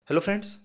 Hello friends.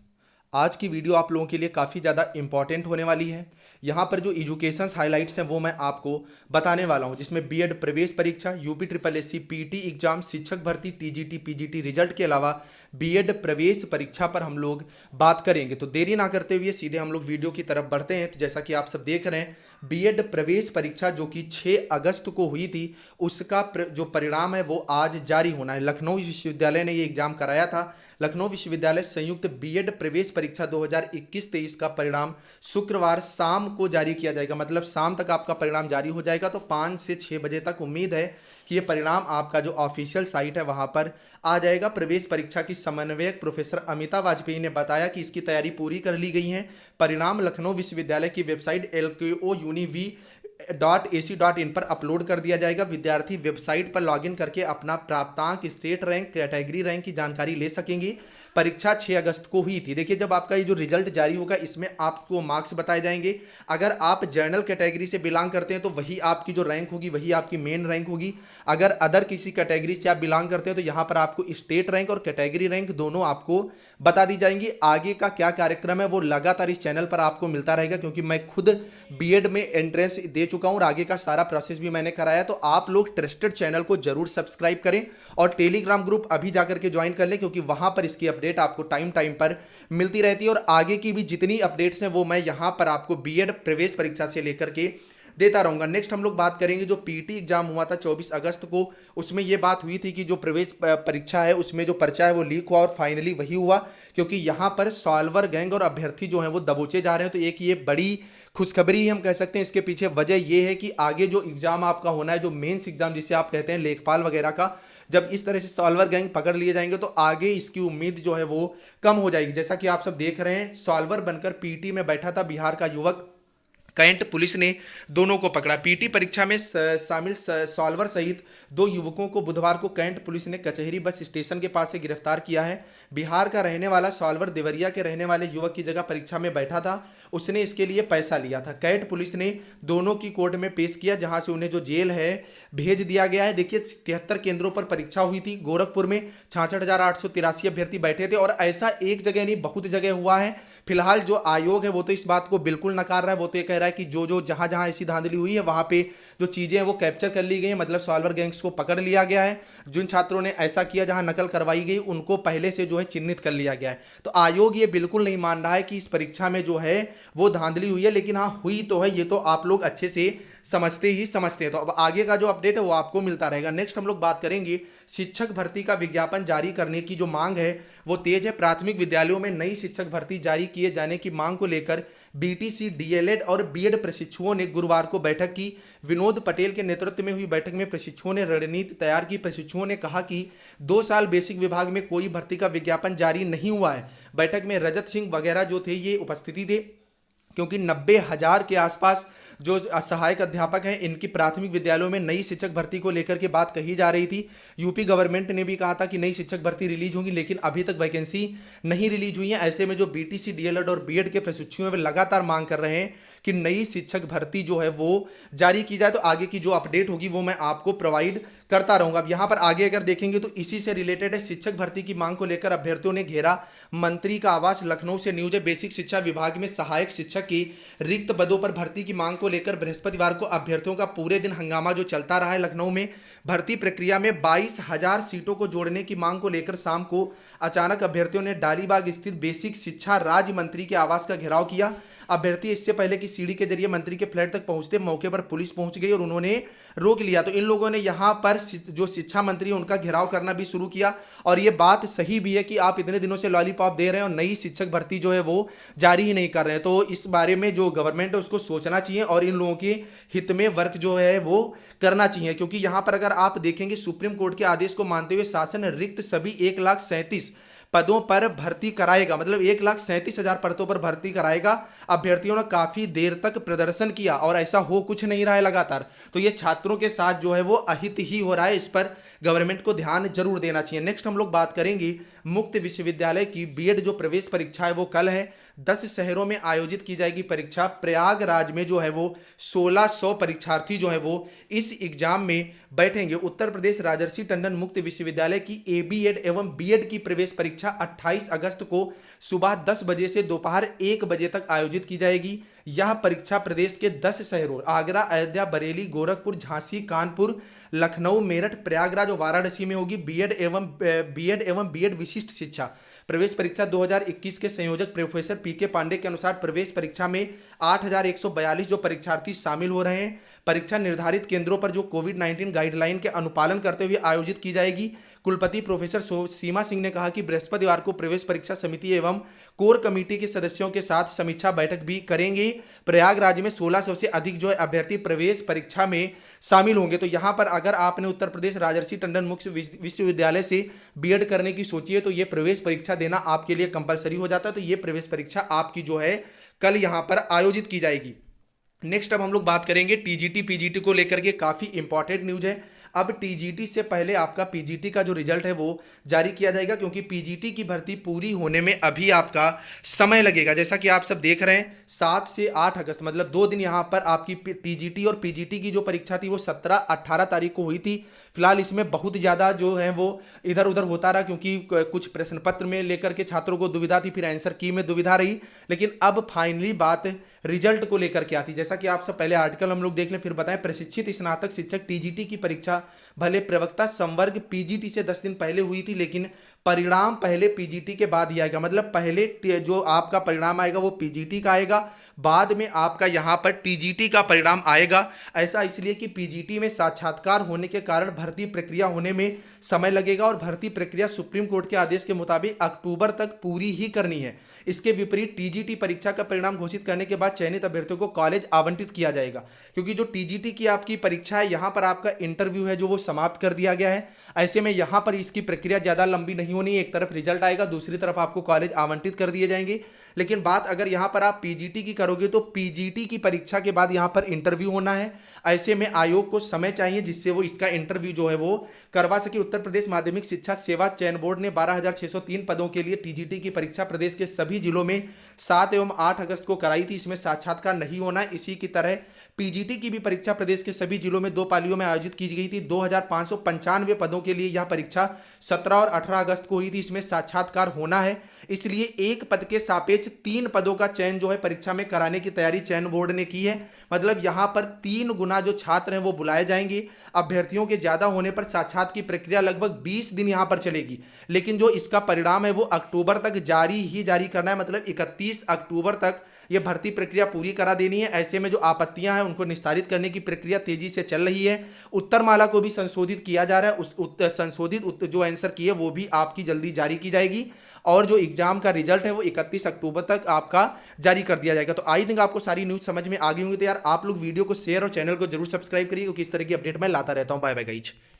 आज की video आप लोगों के लिए काफ़ी ज़्यादा इंपॉर्टेंट होने वाली है। यहाँ पर जो एजुकेशंस हाइलाइट्स हैं वो मैं आपको बताने वाला हूँ, जिसमें बीएड प्रवेश परीक्षा, UP triple SC PT exam, शिक्षक भर्ती, टीजीटी पीजीटी रिजल्ट के अलावा बीएड प्रवेश परीक्षा पर हम लोग बात करेंगे। तो देरी ना करते हुए सीधे हम लोग वीडियो की तरफ बढ़ते हैं। तो जैसा कि आप सब देख रहे हैं, बीएड प्रवेश परीक्षा जो कि 6 अगस्त को हुई थी, उसका जो परिणाम है वो आज जारी होना है। लखनऊ विश्वविद्यालय ने ये एग्जाम कराया था। लखनऊ विश्वविद्यालय संयुक्त बीएड प्रवेश परीक्षा 2021-23 का परिणाम शुक्रवार शाम को जारी किया जाएगा। मतलब शाम तक आपका परिणाम जारी हो जाएगा। तो 5 से 6 बजे तक उम्मीद है कि ये परिणाम आपका जो ऑफिशियल साइट है वहां पर आ जाएगा। प्रवेश परीक्षा की समन्वयक प्रोफेसर अमिता वाजपेयी ने बताया कि इसकी तैयारी पूरी कर ली गई है। परिणाम लखनऊ विश्वविद्यालय की वेबसाइट LKOUniv.ac.in पर अपलोड कर दिया जाएगा। विद्यार्थी वेबसाइट पर लॉगिन करके अपना प्राप्तांक, स्टेट रैंक, कैटेगरी रैंक की जानकारी ले सकेंगे। परीक्षा 6 अगस्त को हुई थी। देखिए, जब आपका ये जो रिजल्ट जारी होगा इसमें आपको मार्क्स बताए जाएंगे। अगर आप जनरल कैटेगरी से बिलोंग करते हैं तो वही आपकी जो रैंक होगी वही आपकी मेन रैंक होगी। अगर अदर किसी कैटेगरी से आप बिलोंग करते हैं तो यहाँ पर आपको स्टेट रैंक और कैटेगरी रैंक दोनों आपको बता दी जाएंगी। आगे का क्या कार्यक्रम है वो लगातार इस चैनल पर आपको मिलता रहेगा, क्योंकि मैं खुद बीएड में एंट्रेंस दे चुका हूँ और आगे का सारा प्रोसेस भी मैंने कराया। तो आप लोग ट्रस्टेड चैनल को जरूर सब्सक्राइब करें और टेलीग्राम ग्रुप अभी जाकर के ज्वाइन कर लें, क्योंकि वहां पर इसकी अपडेट आपको टाइम टाइम पर मिलती रहती है। और आगे की भी जितनी अपडेट्स हैं वो मैं यहां पर आपको बीएड प्रवेश परीक्षा से लेकर के देता रहूंगा। नेक्स्ट हम लोग बात करेंगे जो पीटी एग्जाम हुआ था 24 अगस्त को। उसमें यह बात हुई थी कि जो प्रवेश परीक्षा है उसमें जो पर्चा है वो लीक हुआ, और फाइनली वही हुआ, क्योंकि यहां पर सॉल्वर गैंग और अभ्यर्थी जो हैं वो दबोचे जा रहे हैं। तो एक ये बड़ी खुशखबरी हम कह सकते हैं। इसके पीछे वजह यह है कि आगे जो एग्जाम आपका होना है, जो मेंस एग्जाम जिसे आप कहते हैं लेखपाल वगैरह का, जब इस तरह से सॉल्वर गैंग पकड़ लिए जाएंगे तो आगे इसकी उम्मीद जो है वो कम हो जाएगी। जैसा कि आप सब देख रहे हैं, सॉल्वर बनकर पीटी में बैठा था बिहार का युवक, कैंट पुलिस ने दोनों को पकड़ा। पीटी परीक्षा में शामिल सॉल्वर सहित 2 युवकों को बुधवार को कैंट पुलिस ने कचहरी बस स्टेशन के पास से गिरफ्तार किया है। बिहार का रहने वाला सॉल्वर देवरिया के रहने वाले युवक की जगह परीक्षा में बैठा था। उसने इसके लिए पैसा लिया था। कैंट पुलिस ने दोनों की कोर्ट में पेश किया, जहां से उन्हें जो जेल है भेज दिया गया है। देखिए, 73 केंद्रों पर परीक्षा हुई थी। गोरखपुर में 66,883 अभ्यर्थी बैठे थे, और ऐसा एक जगह नहीं बहुत जगह हुआ है। फिलहाल जो आयोग है वो तो इस बात को बिल्कुल नकार रहा है। वो तो ये कह रहा है कि जो जो जहां जहां ऐसी धांधली हुई है वहां पे जो चीजें हैं वो कैप्चर कर ली गई है, मतलब सॉल्वर गैंग्स को पकड़ लिया गया है। जिन छात्रों ने ऐसा किया, जहां नकल करवाई गई, उनको पहले से जो है चिन्हित कर लिया गया है। तो आयोग ये बिल्कुल नहीं मान रहा है कि इस परीक्षा में जो है वो धांधली हुई है, लेकिन हाँ हुई तो है, ये तो आप लोग अच्छे से समझते हैं। तो अब आगे का जो अपडेट है वो आपको मिलता रहेगा। नेक्स्ट हम लोग बात करेंगे शिक्षक भर्ती का विज्ञापन जारी करने की जो मांग है वो तेज है। प्राथमिक विद्यालयों में नई शिक्षक भर्ती जारी किए जाने की मांग को लेकर बीटीसी, डीएलएड और बीएड प्रशिक्षुओं ने गुरुवार को बैठक की। विनोद पटेल के नेतृत्व में हुई बैठक में प्रशिक्षुओं ने रणनीति तैयार की। प्रशिक्षुओं ने कहा कि 2 साल बेसिक विभाग में कोई भर्ती का विज्ञापन जारी नहीं हुआ है। बैठक में रजत सिंह वगैरह जो थे ये उपस्थिति थे, क्योंकि 90,000 के आसपास जो सहायक अध्यापक हैं इनकी प्राथमिक विद्यालयों में नई शिक्षक भर्ती को लेकर के बात कही जा रही थी। यूपी गवर्नमेंट ने भी कहा था कि नई शिक्षक भर्ती रिलीज होगी, लेकिन अभी तक वैकेंसी नहीं रिलीज हुई है। ऐसे में जो बीटीसी, डीएलएड और बीएड के प्रशिक्षु हैं वे लगातार मांग कर रहे हैं कि नई शिक्षक भर्ती जो है वो जारी की जाए। तो आगे की जो अपडेट होगी वो मैं आपको प्रोवाइड करता रहूंगा। अब यहाँ पर आगे अगर देखेंगे तो इसी से रिलेटेड है। शिक्षक भर्ती की मांग को लेकर अभ्यर्थियों ने घेरा मंत्री का आवास। लखनऊ से न्यूज है। बेसिक शिक्षा विभाग में सहायक शिक्षक की रिक्त पदों पर भर्ती की मांग को लेकर बृहस्पतिवार को अभ्यर्थियों का पूरे दिन हंगामा जो चलता रहा है। लखनऊ में भर्ती प्रक्रिया में 22,000 सीटों को जोड़ने की मांग को लेकर शाम को अचानक अभ्यर्थियों ने डालीबाग स्थित बेसिक शिक्षा राज्य मंत्री के आवास का घेराव किया। अभ्यर्थी इससे पहले कि सीढ़ी के जरिए मंत्री के फ्लैट तक पहुंचते, मौके पर पुलिस पहुंच गई और उन्होंने रोक लिया। तो इन लोगों ने यहां पर जो शिक्षा मंत्री उनका घेराव करना भी शुरू किया। और ये बात सही भी है कि आप इतने दिनों से लॉलीपॉप दे रहे हैं और नई शिक्षक भर्ती जो है वो जारी ही नहीं कर रहे हैं। तो इस बारे में जो गवर्नमेंट है उसको सोचना चाहिए और इन लोगों के हित में वर्क जो है वो करना चाहिए। क्योंकि यहां पर अगर आप देखेंगे, सुप्रीम कोर्ट के आदेश को मानते हुए शासन रिक्त सभी 1,37,000 पदों पर भर्ती कराएगा, मतलब 1,37,000 पदों पर भर्ती कराएगा। अभ्यर्थियों ने काफी देर तक प्रदर्शन किया और ऐसा हो कुछ नहीं रहा है लगातार। तो ये छात्रों के साथ जो है वो अहित ही हो रहा है। इस पर गवर्नमेंट को ध्यान जरूर देना चाहिए। नेक्स्ट हम लोग बात करेंगे मुक्त विश्वविद्यालय की बीएड जो प्रवेश परीक्षा है वो कल है। 10 शहरों में आयोजित की जाएगी परीक्षा। प्रयागराज में जो है वो 1600 परीक्षार्थी जो है वो इस एग्जाम में बैठेंगे। उत्तर प्रदेश राजर्षि टंडन मुक्त विश्वविद्यालय की एबीएड एवं बीएड की प्रवेश परीक्षा परीक्षा 28 अगस्त को सुबह 10 बजे से दोपहर 1 बजे तक आयोजित की जाएगी। यह परीक्षा प्रदेश के 10 शहरों आगरा, अयोध्या, बरेली, गोरखपुर, झांसी, कानपुर, लखनऊ, मेरठ, प्रयागराज और वाराणसी में होगी। बीएड एवं बीएड विशिष्ट शिक्षा प्रवेश परीक्षा 2021 के संयोजक प्रोफेसर पीके पांडे के अनुसार प्रवेश परीक्षा में 8,142 जो परीक्षार्थी शामिल हो रहे हैं। परीक्षा निर्धारित केंद्रों पर जो कोविड-19 गाइडलाइन के अनुपालन करते हुए आयोजित की जाएगी। कुलपति प्रोफेसर सीमा सिंह ने कहा कि बृहस्पतिवार को प्रवेश परीक्षा समिति एवं कोर कमेटी के सदस्यों के साथ समीक्षा बैठक भी करेंगे। प्रयागराज में 1600 से अधिक जो है अभ्यर्थी प्रवेश परीक्षा में शामिल होंगे। तो यहाँ पर अगर आपने उत्तर प्रदेश राजर्षि टंडन मुक्त विश्वविद्यालय से बीएड करने की सोची है तो ये प्रवेश परीक्षा देना आपके लिए कंपलसरी हो जाता है। तो ये प्रवेश परीक्षा आपकी जो है कल यहाँ पर आयोजित की जाएगी। नेक्स्ट अब हम लोग बात करेंगे टीजीटी पीजीटी को लेकर के काफ़ी इंपॉर्टेंट न्यूज है। अब टीजीटी से पहले आपका पीजीटी का जो रिजल्ट है वो जारी किया जाएगा, क्योंकि पीजीटी की भर्ती पूरी होने में अभी आपका समय लगेगा। जैसा कि आप सब देख रहे हैं 7 से 8 अगस्त मतलब 2 दिन यहाँ पर आपकी टीजीटी और पीजीटी की जो परीक्षा थी वो 17-18 तारीख को हुई थी। फिलहाल इसमें बहुत ज़्यादा जो है वो इधर उधर होता रहा, क्योंकि कुछ प्रश्न पत्र में लेकर के छात्रों को दुविधा थी, फिर आंसर की में दुविधा रही। लेकिन अब फाइनली बात रिजल्ट को लेकर के आती। जैसा कि आप सब पहले आर्टिकल हम लोग देख लें फिर बताएं। प्रशिक्षित स्नातक शिक्षक टीजीटी की परीक्षा भले प्रवक्ता संवर्ग पीजीटी से 10 दिन पहले हुई थी, लेकिन परिणाम पहले पीजीटी के बाद ही आएगा। मतलब पहले जो आपका परिणाम आएगा वो पीजीटी का आएगा, बाद में आपका यहाँ पर टीजीटी का परिणाम आएगा। ऐसा इसलिए कि पीजीटी में साक्षात्कार होने के कारण भर्ती प्रक्रिया होने में समय लगेगा और भर्ती प्रक्रिया सुप्रीम कोर्ट के आदेश के मुताबिक अक्टूबर तक पूरी ही करनी है। इसके विपरीत टीजीटी परीक्षा का परिणाम घोषित करने के बाद चयनित अभ्यर्थियों को कॉलेज आवंटित किया जाएगा, क्योंकि जो टीजीटी की आपकी परीक्षा है यहाँ पर आपका इंटरव्यू है जो वो समाप्त कर दिया गया है। ऐसे में यहाँ पर इसकी प्रक्रिया ज़्यादा लंबी नहीं होनी है। एक तरफ रिजल्ट आएगा, दूसरी तरफ आपको कॉलेज आवंटित कर दिए जाएंगे। लेकिन बात अगर यहाँ पर आप पीजीटी की करोगे तो पीजीटी की परीक्षा के बाद यहाँ पर इंटरव्यू होना है। ऐसे में आयोग को समय चाहिए जिससे वो इसका इंटरव्यू जो है वो करवा सके। उत्तर प्रदेश माध्यमिक शिक्षा सेवा चयन बोर्ड ने 12,603 पदों के लिए टीजीटी की परीक्षा प्रदेश के सभी जिलों में 7 एवं 8 अगस्त को कराई थी। इसमें साक्षात्कार नहीं होना है। इसी की तरह पीजीटी की भी परीक्षा प्रदेश के सभी जिलों में 2 पालियों में आयोजित की गई थी। 2,595 पदों के लिए यह परीक्षा 17 और 18 अगस्त को हुई थी। इसमें साक्षात्कार होना है, इसलिए एक पद के सापेक्ष 3 पदों का चयन जो है परीक्षा में कराने की तैयारी चयन बोर्ड ने की है। मतलब यहाँ पर 3 गुना जो छात्र हैं वो बुलाए जाएंगे। अभ्यर्थियों के ज्यादा होने पर साक्षात की प्रक्रिया लगभग 20 दिन यहाँ पर चलेगी, लेकिन जो इसका परिणाम है वो अक्टूबर तक जारी करना है। मतलब 31 अक्टूबर तक ये भर्ती प्रक्रिया पूरी करा देनी है। ऐसे में जो आपत्तियां हैं उनको निस्तारित करने की प्रक्रिया तेजी से चल रही है। उत्तरमाला को भी संशोधित किया जा रहा है। उस संशोधित जो आंसर की है वो भी आपकी जल्दी जारी की जाएगी और जो एग्जाम का रिजल्ट है वो 31 अक्टूबर तक आपका जारी कर दिया जाएगा। तो आई थिंक आपको सारी न्यूज़ समझ में आ गई होंगी। तो यार आप लोग वीडियो को शेयर और चैनल को जरूर सब्सक्राइब करिए, क्योंकि इस तरह की अपडेट मैं लाता रहता हूँ। Bye bye guys.